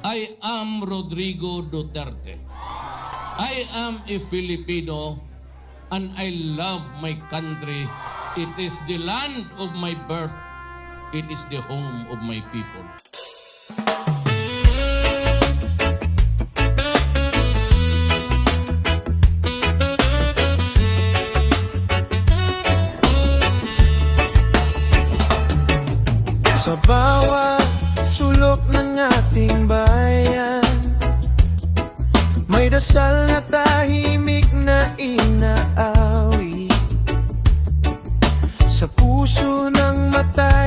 I am Rodrigo Duterte. I am a Filipino and I love my country. It is the land of my birth. It is the home of my people. Sa bawat sulok ng ating bayan, may dasal na tahimik na inaawi. Sa puso ng mata